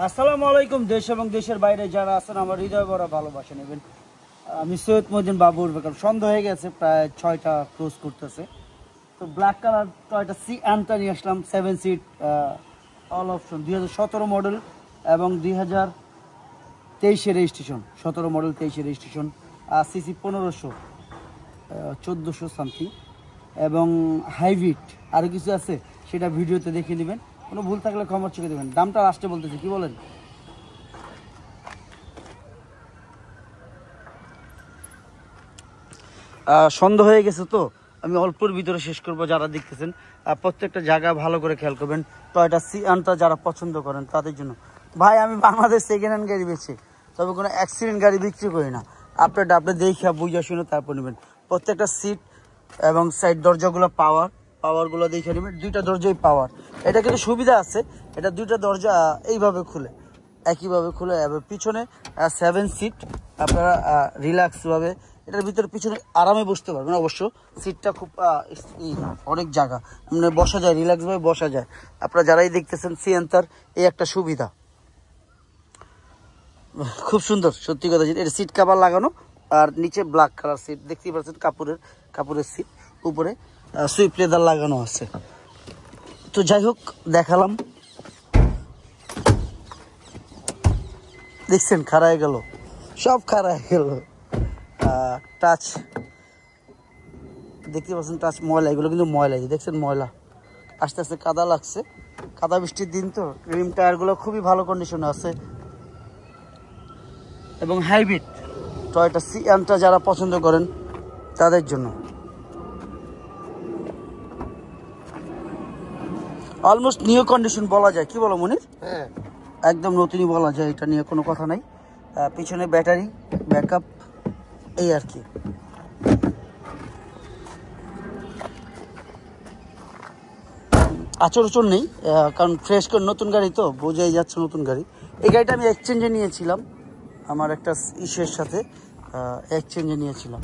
আসসালামু আলাইকুম। দেশ এবং দেশের বাইরে যারা আছেন আমার হৃদয় ভরা ভালোবাসা নেবেন। আমি সৈয়দ মহিউদ্দিন বাবুর বেকার। সন্ধ্যা হয়ে গেছে, প্রায় 6টা ক্লোজ করতেছে। তো ব্ল্যাক কালার টয়টা সিয়ান্তা নিয়ে আসলাম, 7 সিট, অল অপশন, 2017 মডেল এবং 2023 registration. 17 model 23 registration, CC 1500, 1400 something এবং হাইব্রিড। আরও কিছু আছে, সেটা ভিডিওতে দেখে নেবেন। কোনো ভুল থাকলে ক্ষমা চোখে দেবেন। দামটা লাস্টে বলতেছি, কি বলেন? সন্দেহ হয়ে গেছে, তো আমি অল্পর ভিতরে শেষ করব। যারা দেখতেছেন প্রত্যেকটা জায়গা ভালো করে খেয়াল করবেন। টয়টা সিয়ান্তা যারা পছন্দ করেন তাদের জন্য। ভাই, আমি বাংলাদেশ সেকেন্ড হ্যান্ড গাড়ি বেচি, তবে কোনো অ্যাক্সিডেন্ট গাড়ি বিক্রি করি না। আপনি দেখে বুঝে শুনে তারপর নেবেন। প্রত্যেকটা সিট এবং সাইড দরজাগুলো পাওয়ারগুলো দেখে নেবেন। দুইটা দরজাই পাওয়ার। এটা কিন্তু সুবিধা আছে, এটা দুইটা দরজা এইভাবে খুলে, একইভাবে খুলে। এবং পিছনে 7 সিট, আপনারা রিল্যাক্সভাবে এটার ভিতরে পিছনে আরামে বসতে পারবেন। অবশ্য সিটটা খুব অনেক জায়গা, মানে বসা যায়, রিল্যাক্সভাবে বসা যায়। আপনারা যারাই দেখতেছেন সিয়ান্তার এই একটা সুবিধা, খুব সুন্দর সত্যি কথা। এটা সিট কাভার লাগানো, আর নিচে ব্ল্যাক কালার সিট দেখতেই পাচ্ছেন, কাপড়ের সিট। উপরে সুইপ লেদার লাগানো আছে। তো যাই হোক, দেখালাম। দেখছেন খাড়ায় গেল, সব খাড়ায় গেল। টাচ দেখতে পাচ্ছেন, টাচ ময়লা, এগুলো কিন্তু ময়লা, দেখছেন ময়লা। আস্তে আস্তে কাদা লাগছে, কাদা বৃষ্টির দিন তো। রিম টায়ারগুলো খুবই ভালো কন্ডিশনে আছে। এবং হাইব্রিড টয়টা সিয়ান্তা যারা পছন্দ করেন তাদের জন্য অলমোস্ট নিউ কন্ডিশন বলা যায়। কি বলো মনির? হ্যাঁ, একদম নতুনই বলা যায়, এটা নিয়ে কোনো কথা নাই। পিছনে ব্যাটারি ব্যাকআপ, এই আর কি। আচরণ নেই, কারণ ফ্রেশ করে নতুন গাড়ি তো বোঝাই যাচ্ছে নতুন গাড়ি। এই গাড়িটা আমি এক্সচেঞ্জে নিয়েছিলাম, আমার একটা ইসের সাথে এক্সচেঞ্জে নিয়েছিলাম।